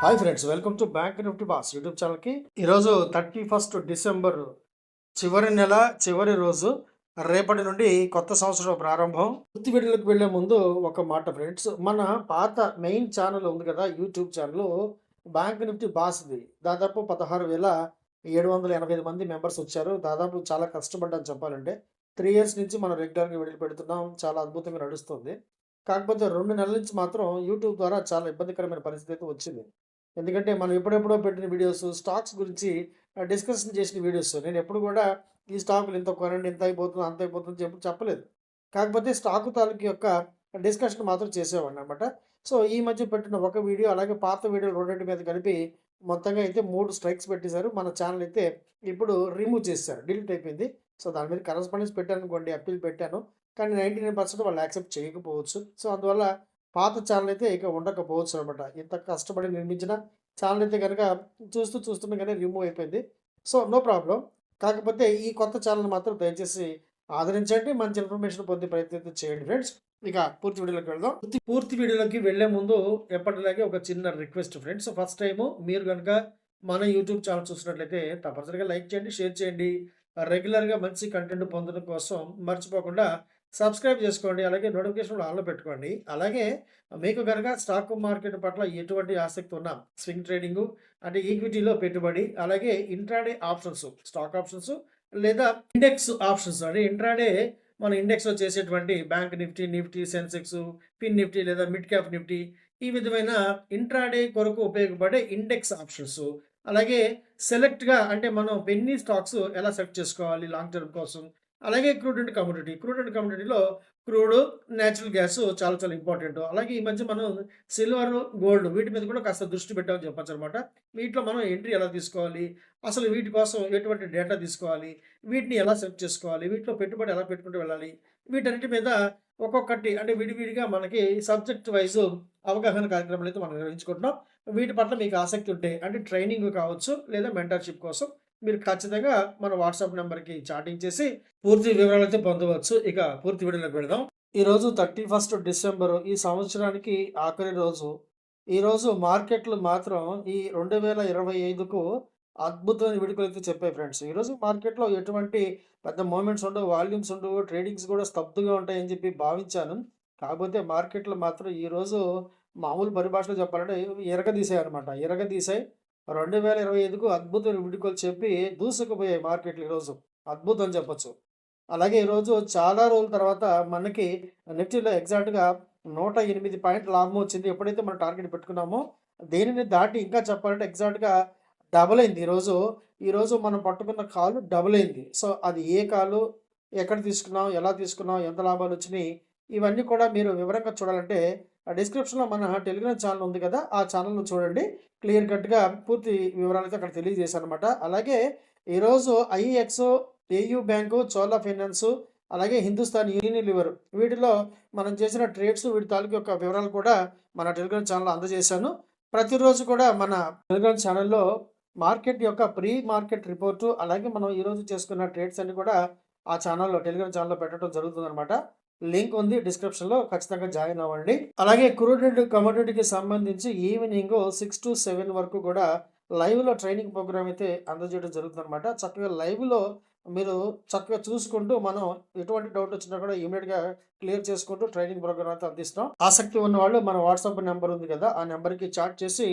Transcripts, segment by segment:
Hi friends, welcome to bank Nifty boss YouTube ఛానల్కి. ఈరోజు 31 December చివరి నెల చివరి రోజు. రేపటి నుండి కొత్త సంవత్సరం ప్రారంభం. పూర్తి వీడియోలోకి వెళ్లే ముందు ఒక మాట ఫ్రెండ్స్, మన పాత మెయిన్ ఛానల్ ఉంది కదా యూట్యూబ్ ఛానల్ బ్యాంక్ నిఫ్టీ బాస్ది. దాదాపు 16,785 మంది మెంబర్స్ వచ్చారు. దాదాపు చాలా కష్టపడ్డాను చెప్పాలంటే. 3 ఇయర్స్ నుంచి మనం రెగ్యులర్గా వీడియోలు పెడుతున్నాం. చాలా అద్భుతంగా నడుస్తుంది. కాకపోతే 2 నెలల నుంచి మాత్రం యూట్యూబ్ ద్వారా చాలా ఇబ్బందికరమైన పరిస్థితి అయితే వచ్చింది. ఎందుకంటే మనం ఎప్పుడెప్పుడో పెట్టిన వీడియోస్, స్టాక్స్ గురించి డిస్కషన్ చేసిన వీడియోస్. నేను ఎప్పుడు కూడా ఈ స్టాకులు ఇంత కొనండి, ఇంత అయిపోతుంది, అంత అయిపోతుంది చెప్పలేదు. కాకపోతే స్టాకు తాలూకు యొక్క డిస్కషన్ మాత్రం చేసేవాడిని అనమాట. సో ఈ మధ్య పెట్టిన ఒక వీడియో, అలాగే పాత వీడియోలు రెండింటి మీద కలిపి మొత్తంగా అయితే 3 స్ట్రైక్స్ పెట్టేశారు. మన ఛానల్ అయితే ఇప్పుడు రిమూవ్ చేశారు, డిలీట్ అయిపోయింది. సో దాని మీద కరస్పాండెన్స్ పెట్టాను అనుకోండి, అప్పీల్ పెట్టాను. కానీ 99% వాళ్ళు యాక్సెప్ట్ చేయకపోవచ్చు. సో అందువల్ల పాత ఛానల్ అయితే ఇక ఉండకపోవచ్చు అనమాట. ఇంత కష్టపడి నిర్మించిన ఛానల్ అయితే కనుక చూస్తుండగానే రిమూవ్ అయిపోయింది. So no problem. కాకపోతే ఈ కొత్త ఛానల్ మాత్రం దయచేసి ఆదరించండి. మంచి ఇన్ఫర్మేషన్ పొందే ప్రయత్నం అయితే చేయండి ఫ్రెండ్స్. ఇక పూర్తి వీడియోలోకి వెళ్దాం. పూర్తి వీడియోలోకి వెళ్లే ముందు ఎప్పటిలాగే ఒక చిన్న రిక్వెస్ట్ ఫ్రెండ్స్. ఫస్ట్ టైము మీరు కనుక మన యూట్యూబ్ ఛానల్ చూసినట్లయితే తప్పనిసరిగా లైక్ చేయండి, షేర్ చేయండి. రెగ్యులర్గా మంచి కంటెంట్ పొందడం కోసం మర్చిపోకుండా సబ్స్క్రైబ్ చేసుకోండి. అలాగే నోటిఫికేషన్ ఆన్లో పెట్టుకోండి. అలాగే మీకు కనుక స్టాక్ మార్కెట్ పట్ల ఎటువంటి ఆసక్తి ఉన్నా, స్వింగ్ ట్రేడింగు అంటే ఈక్విటీలో పెట్టుబడి, అలాగే ఇంట్రాడే ఆప్షన్స్, స్టాక్ ఆప్షన్స్ లేదా ఇండెక్స్ ఆప్షన్స్ అంటే ఇంట్రాడే మన ఇండెక్స్లో చేసేటువంటి bank Nifty, Sensex, pin Nifty లేదా మిడ్ క్యాప్ నిఫ్టీ, ఈ విధమైన ఇంట్రాడే కొరకు ఉపయోగపడే ఇండెక్స్ ఆప్షన్స్, అలాగే సెలెక్ట్గా అంటే మనం పెన్నీ స్టాక్స్ ఎలా సెలెక్ట్ చేసుకోవాలి లాంగ్ టర్మ్ కోసం, అలాగే క్రూడ్ అండ్ కమోడిటీలో క్రూడ్, నేచురల్ గ్యాస్ చాలా చాలా ఇంపార్టెంట్. అలాగే ఈ మధ్య మనం సిల్వర్, గోల్డ్ వీటి మీద కూడా కాస్త దృష్టి పెట్టామని చెప్పొచ్చు అనమాట. వీటిలో మనం ఎంట్రీ ఎలా తీసుకోవాలి, అసలు వీటి కోసం ఎటువంటి డేటా తీసుకోవాలి, వీటిని ఎలా సెలెక్ట్ చేసుకోవాలి, వీటిలో పెట్టుబడి ఎలా పెట్టుకుంటూ వెళ్ళాలి, వీటన్నిటి మీద ఒక్కొక్కటి అంటే విడివిడిగా మనకి సబ్జెక్ట్ వైజ్ అవగాహన కార్యక్రమాలు అయితే మనం నిర్వహించుకుంటున్నాం. వీటి పట్ల మీకు ఆసక్తి ఉంటే అంటే ట్రైనింగ్ కావచ్చు లేదా మెంటర్షిప్ కోసం మీరు ఖచ్చితంగా మన వాట్సాప్ నెంబర్కి చాటింగ్ చేసి పూర్తి వివరాలైతే పొందవచ్చు. ఇక పూర్తి వీడియోలోకి వెళదాం. ఈరోజు 31 డిసెంబర్, ఈ సంవత్సరానికి ఆఖరి రోజు. ఈరోజు మార్కెట్లు మాత్రం ఈ 2025కు అద్భుతమైన విడుదలైతే చెప్పాయి ఫ్రెండ్స్. ఈరోజు మార్కెట్లో ఎటువంటి పెద్ద మూమెంట్స్ ఉండవు, వాల్యూమ్స్ ఉండవు, ట్రేడింగ్స్ కూడా స్తబ్దుగా ఉంటాయని చెప్పి భావించాను. కాకపోతే మార్కెట్లు మాత్రం ఈరోజు మామూలు పరిభాషలో చెప్పాలంటే ఇరగదీసాయి అనమాట. ఇరగదీసాయి 2025కు అద్భుతమైన విడుదల చెప్పి దూసుకుపోయాయి మార్కెట్లు ఈరోజు. అద్భుతం చెప్పొచ్చు. అలాగే ఈరోజు చాలా రోజుల తర్వాత మనకి నిఫ్టీలో ఎగ్జాక్ట్‌గా 108 పాయింట్ల లాభం వచ్చింది. ఎప్పుడైతే మనం టార్గెట్ పెట్టుకున్నామో దేనిని దాటి ఇంకా చెప్పాలంటే ఎగ్జాక్ట్‌గా డబుల్ అయింది ఈరోజు. ఈరోజు మనం పట్టుకున్న కాలు డబుల్ అయింది. సో అది ఏ కాలు, ఎక్కడ తీసుకున్నాం, ఎలా తీసుకున్నాం, ఎంత లాభాలొచ్చినాయి, ఇవన్నీ కూడా మీరు వివరంగా చూడాలంటే డిస్క్రిప్షన్‌లో మన టెలిగ్రామ్ ఛానల్ ఉంది కదా! ఆ ఛానల్‌లో చూడండి. క్లియర్ కట్‌గా పూర్తి వివరాలైతే అక్కడ తెలియజేశాననమాట. అలాగే ఈరోజు ఐఎక్సో, ఏయూ బ్యాంకు, చోళా ఫైనాన్సు, అలాగే హిందుస్థాన్ యూనిలివర్ వీటిలో మనం చేసిన ట్రేడ్స్ వీటి తాలూకు యొక్క వివరాలు కూడా మన టెలిగ్రామ్ ఛానల్‌లో అందజేశాను. ప్రతిరోజు కూడా మన టెలిగ్రామ్ ఛానల్‌లో మార్కెట్ యొక్క ప్రీ మార్కెట్ రిపోర్టు, అలాగే మనం ఈరోజు చేసుకున్న ట్రేడ్స్ అన్నీ కూడా ఆ ఛానల్‌లో టెలిగ్రామ్ ఛానల్‌లో పెట్టడం జరుగుతుందనమాట. లింక్ ఉంది డిస్క్రిప్షన్‌లో, ఖచ్చితంగా జాయిన్ అవ్వండి. అలాగే క్రూడ్ అండ్ కమోడిటీకి సంబంధించి ఈవినింగ్ 6-7 వరకు కూడా లైవ్‌లో ట్రైనింగ్ ప్రోగ్రామ్ అయితే అందజేయడం జరుగుతుందనమాట. చక్కగా లైవ్‌లో మీరు చక్కగా చూసుకుంటూ మనం ఎటువంటి డౌట్ వచ్చినా కూడా ఇమ్మీడియట్‌గా క్లియర్ చేసుకుంటూ ట్రైనింగ్ ప్రోగ్రామ్ అయితే అందిస్తాం. ఆసక్తి ఉన్నవాళ్ళు మన వాట్సాప్ నెంబర్ ఉంది కదా! ఆ నెంబర్‌కి చాట్ చేసి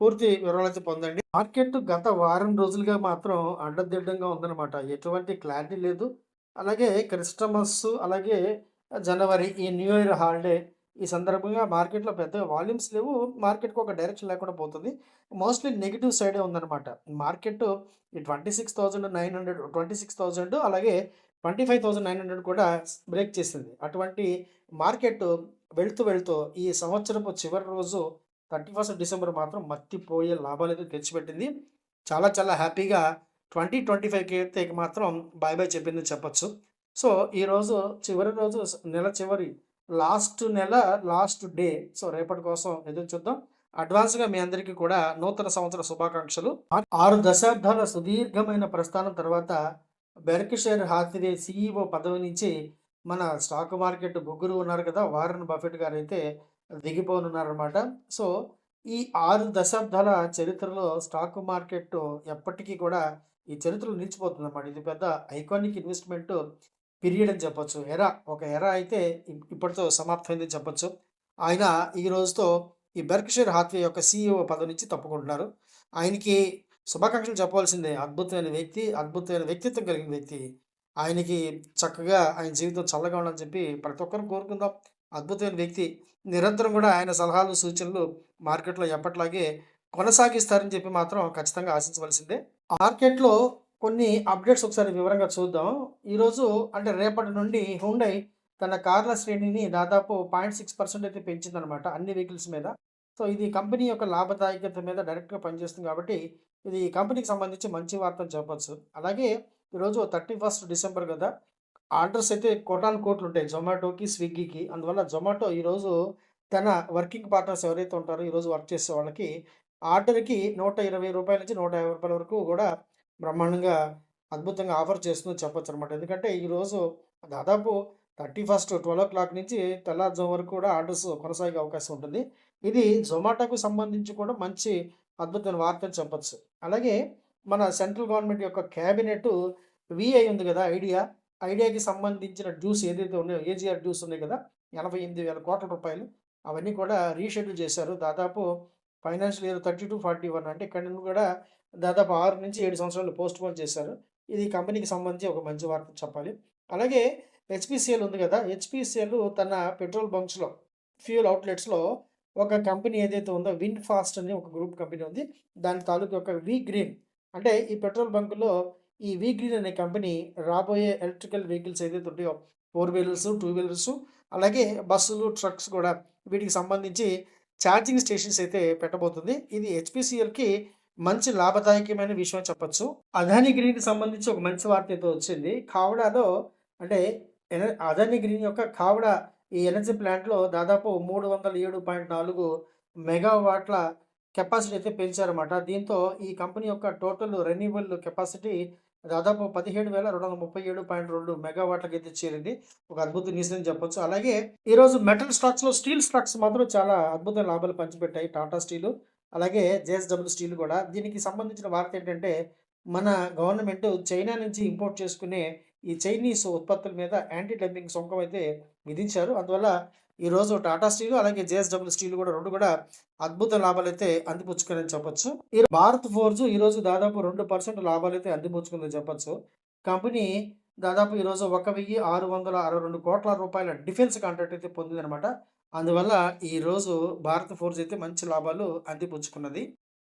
పూర్తి వివరాలైతే పొందండి. మార్కెట్ గత వారం రోజులుగా మాత్రం అడ్డదిడ్డంగా ఉందనమాట. ఎటువంటి క్లారిటీ లేదు. అలాగే క్రిస్టమస్, అలాగే జనవరి ఈ న్యూ ఇయర్ హాలిడే ఈ సందర్భంగా మార్కెట్‌లో పెద్దగా వాల్యూమ్స్ లేవు. మార్కెట్‌కి ఒక డైరెక్షన్ లేకుండా పోతుంది. మోస్ట్‌లీ నెగెటివ్ సైడే ఉందనమాట. మార్కెట్ ఈ 26,900 అలాగే 25,900 కూడా బ్రేక్ చేసింది. అటువంటి మార్కెట్ వెళ్తూ ఈ సంవత్సరపు చివరి రోజు 31 డిసెంబర్ మాత్రం మర్చిపోయే లాభాలైతే తెచ్చిపెట్టింది. చాలా చాలా హ్యాపీగా 2025కి అయితే మాత్రం బాయ్ బాయ్ చెప్పిందని చెప్పొచ్చు. సో ఈరోజు చివరి రోజు, నెల చివరి లాస్ట్ డే. సో రేపటి కోసం ఎదురు చూద్దాం. అడ్వాన్స్‌గా మీ అందరికీ కూడా నూతన సంవత్సర శుభాకాంక్షలు. 6 దశాబ్దాల సుదీర్ఘమైన ప్రస్థానం తర్వాత బెర్క్షైర్ హాథవే సీఈఓ పదవి నుంచి మన స్టాక్ మార్కెట్ ముగ్గురు ఉన్నారు కదా! వారన్ బఫెట్ గారైతే దిగిపోనున్నారనమాట. సో ఈ 6 దశాబ్దాల చరిత్రలో స్టాక్ మార్కెట్ ఎప్పటికీ కూడా ఈ చరిత్రలో నిలిచిపోతుందన్నమాట. ఇది పెద్ద ఐకానిక్ ఇన్వెస్ట్‌మెంట్ పీరియడ్ అని చెప్పొచ్చు. ఒక ఎరా అయితే ఇప్పటితో సమాప్తమైందని చెప్పొచ్చు. ఆయన ఈ రోజుతో ఈ బెర్క్షైర్ హాత్వే యొక్క సీఈఓ పదవి నుంచి తప్పుకుంటున్నారు. ఆయనకి శుభాకాంక్షలు చెప్పాల్సిందే. అద్భుతమైన వ్యక్తి, అద్భుతమైన వ్యక్తిత్వం కలిగిన వ్యక్తి. ఆయనకి చక్కగా ఆయన జీవితం చల్లగా ఉండాలని చెప్పి ప్రతి ఒక్కరం కోరుకుందాం. అద్భుతమైన వ్యక్తి. నిరంతరం కూడా ఆయన సలహాలు, సూచనలు మార్కెట్‌లో ఎప్పటిలాగే కొనసాగిస్తారని చెప్పి మాత్రం ఖచ్చితంగా ఆశించవలసిందే. మార్కెట్‌లో కొన్ని అప్డేట్స్ ఒకసారి వివరంగా చూద్దాం. ఈరోజు అంటే రేపటి నుండి హ్యుండై తన కార్ల శ్రేణిని దాదాపు 0.6% అయితే పెంచిందనమాట అన్ని వెహికల్స్ మీద. సో, ఇది కంపెనీ యొక్క లాభదాయకత మీద డైరెక్ట్‌గా పనిచేస్తుంది కాబట్టి, ఇది కంపెనీకి సంబంధించి మంచి వార్త అని చెప్పొచ్చు. అలాగే ఈరోజు 31 డిసెంబర్ కదా! ఆర్డర్స్ అయితే కోటాను కోట్లుంటాయి జొమాటోకి, స్విగ్గీకి. అందువల్ల జొమాటో ఈరోజు తన వర్కింగ్ పార్ట్నర్స్ ఎవరైతే ఉంటారో ఈరోజు వర్క్ చేసే వాళ్ళకి ఆర్డర్‌కి రూ. 120 నుంచి రూ. 150 వరకు కూడా బ్రహ్మాండంగా అద్భుతంగా ఆఫర్ చేస్తుందని చెప్పొచ్చనమాట. ఎందుకంటే ఈరోజు దాదాపు 31 12:00 నుంచి తెల్లారుజాము వరకు కూడా ఆర్డర్స్ కొనసాగే అవకాశం ఉంటుంది. ఇది జొమాటోకు సంబంధించి కూడా మంచి అద్భుతమైన వార్త అని చెప్పొచ్చు. అలాగే మన సెంట్రల్ గవర్నమెంట్ యొక్క క్యాబినెట్ విఐ ఉంది కదా! ఐడియాకి సంబంధించిన డ్యూస్ ఏదైతే ఉన్నాయో ఏజీఆర్ డ్యూస్ ఉన్నాయి కదా! రూ. 88,000 అవన్నీ కూడా రీషెడ్యూల్ చేశారు. దాదాపు ఫైనాన్షియల్ ఇయర్ 30-41 అంటే ఇక్కడ నుండి కూడా దాదాపు 6-7 సంవత్సరాలు పోస్ట్‌పోన్ చేశారు. ఇది కంపెనీకి సంబంధించి ఒక మంచి వార్త చెప్పాలి. అలాగే హెచ్‌పీసీఎల్ ఉంది కదా! హెచ్‌పీసీఎల్ తన పెట్రోల్ బంక్స్‌లో, ఫ్యూయల్ అవుట్‌లెట్స్‌లో ఒక కంపెనీ ఏదైతే ఉందో విన్‌ఫాస్ట్ అని ఒక గ్రూప్ కంపెనీ ఉంది. దాని తాలూకు ఒక వి గ్రీన్ అంటే ఈ పెట్రోల్ బంకుల్లో ఈ వి గ్రీన్ అనే కంపెనీ రాబోయే ఎలక్ట్రికల్ వెహికల్స్ ఏదైతే ఉంటాయో 4 వీలర్స్, 2 వీలర్స్ అలాగే బస్సులు, ట్రక్స్ కూడా వీటికి సంబంధించి ఛార్జింగ్ స్టేషన్స్ అయితే పెట్టబోతుంది. ఇది హెచ్‌పీసీఎల్‌కి మంచి లాభదాయకమైన విషయం అని చెప్పొచ్చు. అదానీ గ్రీన్‌కి సంబంధించి ఒక మంచి వార్త అయితే వచ్చింది. ఖావడాలో అంటే అదానీ గ్రీన్ యొక్క ఖావడా ఈ ఎనర్జీ ప్లాంట్‌లో దాదాపు 307.4 మెగావాట్ల కెపాసిటీ అయితే పెంచారన్నమాట. దీంతో ఈ కంపెనీ యొక్క టోటల్ రెన్యూవబుల్ కెపాసిటీ దాదాపు 17,237.2 మెగావాట్లకైతే చేరింది. ఒక అద్భుత న్యూస్ అని చెప్పొచ్చు. అలాగే ఈరోజు మెటల్ స్టాక్స్‌లో స్టీల్ స్టాక్స్ మాత్రం చాలా అద్భుతమైన లాభాలు పంచిపెట్టాయి. టాటా స్టీలు, అలాగే జేఎస్‌డబ్ల్యూ స్టీల్ కూడా. దీనికి సంబంధించిన వార్త ఏంటంటే మన గవర్నమెంట్ చైనా నుంచి ఇంపోర్ట్ చేసుకునే ఈ చైనీస్ ఉత్పత్తుల మీద యాంటీ డంపింగ్ సుంకం అయితే విధించారు. అందువల్ల ఈరోజు టాటా స్టీల్ అలాగే జేఎస్‌డబ్ల్యూ స్టీల్ కూడా 2 కూడా అద్భుత లాభాలైతే అందిపుచ్చుకున్నాయని చెప్పొచ్చు. భారత్ ఫోర్జ్ ఈరోజు దాదాపు 2% లాభాలైతే అందిపుచ్చుకుందని చెప్పొచ్చు. కంపెనీ దాదాపు ఈరోజు 1,662 కోట్ల రూపాయల డిఫెన్స్ కాంట్రాక్ట్ అయితే పొందిందనమాట. అందువల్ల ఈరోజు భారత్ ఫోర్జ్ అయితే మంచి లాభాలు అందిపుచ్చుకున్నది.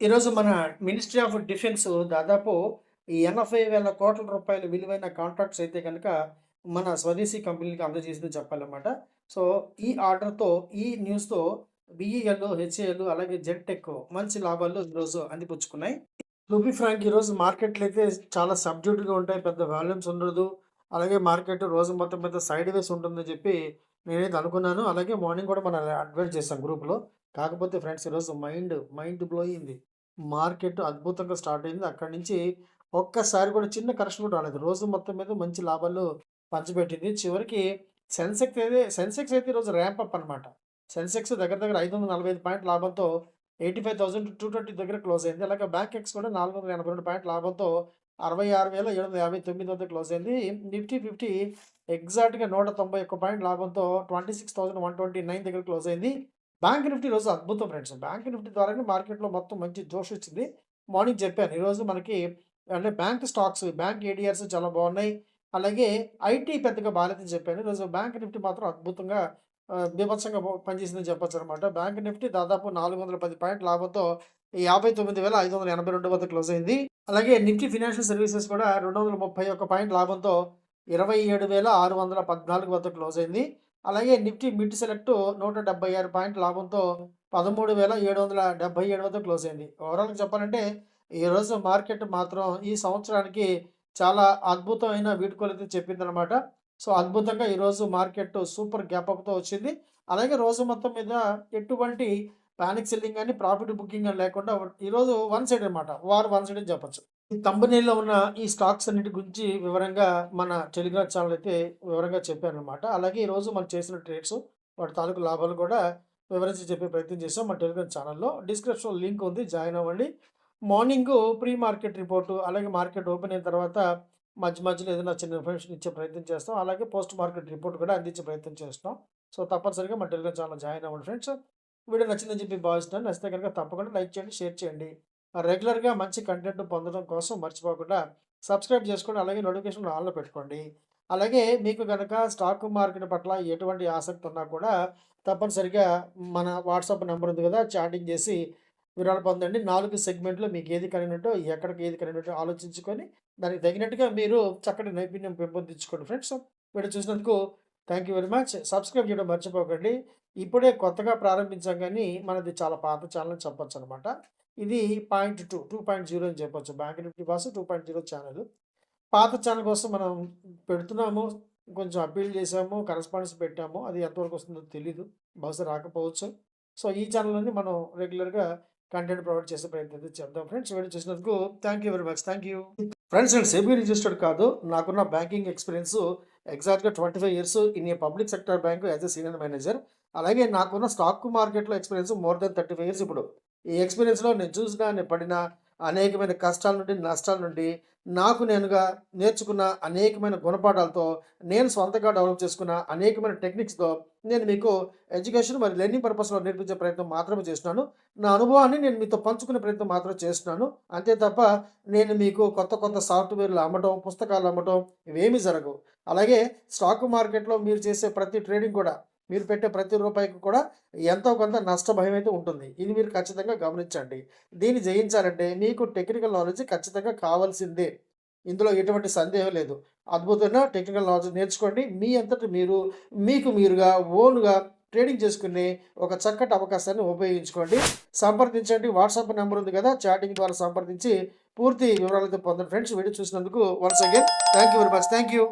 ఈరోజు మన మినిస్ట్రీ ఆఫ్ డిఫెన్స్ దాదాపు ఈ 80,000 కోట్ల రూపాయల విలువైన కాంట్రాక్ట్స్ అయితే గనక మన స్వదేశీ కంపెనీలకి అందజేసిందని చెప్పాలన్నమాట. సో, ఈ ఆర్డర్‌తో, ఈ న్యూస్‌తో బీఈఎల్, హెచ్ఏఎల్ అలాగే జెడ్‌టెక్ మంచి లాభాలు ఈరోజు అందిపుచ్చుకున్నాయి. టు బీ ఫ్రాంక్ ఈరోజు మార్కెట్లు అయితే చాలా సబ్డ్యూట్‌గా ఉంటాయి. పెద్ద వాల్యూమ్స్ ఉండదు. అలాగే మార్కెట్ రోజు మొత్తం మీద సైడ్ వేస్ ఉంటుందని చెప్పి నేనైతే అనుకున్నాను. అలాగే మార్నింగ్ కూడా మనం అడ్వైస్ చేసాం గ్రూప్‌లో. కాకపోతే ఫ్రెండ్స్ ఈరోజు మైండ్ బ్లోయింగ్. మార్కెట్ అద్భుతంగా స్టార్ట్ అయింది. అక్కడి నుంచి ఒక్కసారి కూడా చిన్న కరెక్షన్ కూడా రాలేదు. రోజు మొత్తం మీద మంచి లాభాలు పంచిపెట్టింది. చివరికి సెన్సెక్స్ అయితే ఈరోజు ర్యాంప్ అప్ అనమాట. సెన్సెక్స్ దగ్గర దగ్గర 545 పాయింట్ల లాభంతో 85,220 దగ్గర క్లోజ్ అయింది. అలాగే బ్యాంక్ కూడా 482 పాయింట్ల లాభంతో 66,759 వద్ద క్లోజ్ అయింది. నిఫ్టీ 50 ఎగ్జాక్ట్‌గా 191 పాయింట్ల లాభంతో 26,129 దగ్గర క్లోజ్ అయింది. బ్యాంక్ నిఫ్టీ ఈరోజు అద్భుతం ఫ్రెండ్స్. బ్యాంక్ నిఫ్టీ ద్వారానే మార్కెట్‌లో మొత్తం మంచి జోష్ వచ్చింది. మార్నింగ్ చెప్పాను. ఈరోజు మనకి అంటే బ్యాంక్ స్టాక్స్, బ్యాంక్ ఏడీఆర్స్ చాలా బాగున్నాయి. అలాగే ఐటీ పెద్దగా బాలేదని చెప్పాను. ఈరోజు బ్యాంక్ నిఫ్టీ మాత్రం అద్భుతంగా బీభత్సంగా పనిచేసిందని చెప్పొచ్చనమాట. బ్యాంక్ నిఫ్టీ దాదాపు 410 పాయింట్ల లాభంతో 59,582 వద్ద క్లోజ్ అయింది. అలాగే నిఫ్టీ ఫినాన్షియల్ సర్వీసెస్ కూడా 231 పాయింట్ల లాభంతో 27,614 వద్ద క్లోజ్ అయింది. అలాగే నిఫ్టీ మిడ్ సెలెక్ట్ 176 పాయింట్ల లాభంతో 13,777 వద్ద క్లోజ్ అయింది. ఓవరాల్‌గా చెప్పాలంటే ఈరోజు మార్కెట్ మాత్రం ఈ సంవత్సరానికి చాలా అద్భుతమైన వీడ్కోలైతే చెప్పిందనమాట. సో, అద్భుతంగా ఈరోజు మార్కెట్ సూపర్ గ్యాప్ అప్‌తో వచ్చింది. అలాగే రోజు మొత్తం మీద ఎటువంటి పానిక్ సెల్లింగ్ గాని, ప్రాఫిట్ బుకింగ్ గాని లేకుండా ఈరోజు వన్ సైడ్ అనమాట. వార్ వన్ సైడ్ అని చెప్పొచ్చు. ఈ థంబ్‌నెయిల్‌లో ఉన్న ఈ స్టాక్స్ అన్నిటి గురించి వివరంగా మన టెలిగ్రామ్ ఛానల్ అయితే వివరంగా చెప్పాననమాట. అలాగే ఈరోజు మనం చేసిన ట్రేడ్స్ వాటి తాలూకు లాభాలు కూడా వివరించి చెప్పే ప్రయత్నం చేసాం మా టెలిగ్రామ్ ఛానల్లో. డిస్క్రిప్షన్‌లో లింక్ ఉంది. జాయిన్ అవ్వండి. మార్నింగు ప్రీ మార్కెట్ రిపోర్టు, అలాగే మార్కెట్ ఓపెన్ అయిన తర్వాత మధ్యలో ఏదైనా చిన్న ఇన్ఫర్మేషన్ ఇచ్చే ప్రయత్నం చేస్తాం. అలాగే పోస్ట్ మార్కెట్ రిపోర్ట్ కూడా అందించే ప్రయత్నం చేస్తున్నాం. సో, తప్పనిసరిగా మా టెలిగ్రామ్ ఛానల్‌లో జాయిన్ అవ్వండి ఫ్రెండ్స్. వీడియో నచ్చిందని చెప్పి భావిస్తున్నాను. నచ్చితే కనుక తప్పకుండా లైక్ చేయండి, షేర్ చేయండి. రెగ్యులర్‌గా మంచి కంటెంట్ పొందడం కోసం మర్చిపోకుండా సబ్స్క్రైబ్ చేసుకోండి. అలాగే నోటిఫికేషన్ ఆన్‌లో పెట్టుకోండి. అలాగే మీకు గనక స్టాక్ మార్కెట్ పట్ల ఎటువంటి ఆసక్తి ఉన్నా కూడా తప్పనిసరిగా మన వాట్సాప్ నంబర్ ఉంది కదా! చాటింగ్ చేసి వివరాలు పొందండి. 4 సెగ్మెంట్‌లో మీకు ఏది కన్వీనియంటో, ఎక్కడికి ఏది కన్వీనియంటో ఆలోచించుకొని దానికి తగినట్టుగా మీరు చక్కటి నైపుణ్యం పెంపొందించుకోండి ఫ్రెండ్స్. వీడియో చూసినందుకు thank you very much. Subscribe చేయడం మర్చిపోకండి. ఇప్పుడే కొత్తగా ప్రారంభించాం గానీ, మనది చాలా పాత ఛానల్ అని చెప్పొచ్చనమాట. ఇది పాయింట్ 2.0 అని చెప్పొచ్చు. Bank Nifty boss 2.0 channel. పాత ఛానల్ కోసం మనం పెడుతున్నాము. కొంచెం అప్పీల్ చేసాము. కరెస్పాండెన్స్ పెట్టాము. అది ఎంతవరకు వస్తుందో తెలీదు. బహుశా రాకపోవచ్చు. సో, ఈ ఛానల్‌లోనే మనం రెగ్యులర్‌గా కంటెంట్ ప్రొవైడ్ చేసే ప్రయత్నం అయితే చేద్దాం ఫ్రెండ్స్. వీడియో చూసినందుకు thank you very much. Thank you. Friends, నేను సెబీ రిజిస్టర్డ్ కాదు. నాకున్న బ్యాంకింగ్ ఎక్స్‌పీరియన్స్ ఎగ్జాక్ట్‌గా 25 years in a public sector bank as a senior manager. అలాగే నాకున్న స్టాక్ మార్కెట్‌లో ఎక్స్‌పీరియన్స్ మోర్ దాన్ 35 ఇయర్స్ ఇప్పుడు. ఈ ఎక్స్‌పీరియన్స్‌లో నేను చూసిన, నేను పడిన అనేకమైన కష్టాల నుండి, నష్టాల నుండి నాకు నేనుగా నేర్చుకున్న అనేకమైన గుణపాఠాలతో, నేను స్వంతంగా డెవలప్ చేసుకున్న అనేకమైన టెక్నిక్స్‌తో నేను మీకు ఎడ్యుకేషన్ మరియు లెర్నింగ్ పర్పస్‌లో నేర్పించే ప్రయత్నం మాత్రమే చేస్తున్నాను. నా అనుభవాన్ని నేను మీతో పంచుకునే ప్రయత్నం మాత్రమే చేస్తున్నాను. అంతే తప్ప నేను మీకు కొత్త సాఫ్ట్‌వేర్‌లు అమ్మటం, పుస్తకాలు అమ్మటం ఇవేమీ జరగవు. అలాగే స్టాక్ మార్కెట్‌లో మీరు చేసే ప్రతి ట్రేడింగ్ కూడా, మీరు పెట్టే ప్రతి రూపాయికి కూడా ఎంతో కొంత నష్ట భయమైతే ఉంటుంది. ఇది మీరు ఖచ్చితంగా గమనించండి. దీన్ని జయించాలంటే మీకు టెక్నికల్ నాలెడ్జ్ ఖచ్చితంగా కావాల్సిందే. ఇందులో ఎటువంటి సందేహం లేదు. అద్భుతమైన టెక్నికల్ నాలెడ్జ్ నేర్చుకోండి. మీ అంతట మీరు, మీకు మీరుగా ఓన్‌గా ట్రేడింగ్ చేసుకునే ఒక చక్కటి అవకాశాన్ని ఉపయోగించుకోండి. సంప్రదించండి. వాట్సాప్ నంబర్ ఉంది కదా! చాటింగ్ ద్వారా సంప్రదించి పూర్తి వివరాలతో పొందండి ఫ్రెండ్స్. వీడియో చూసినందుకు once again thank you very much. Thank you.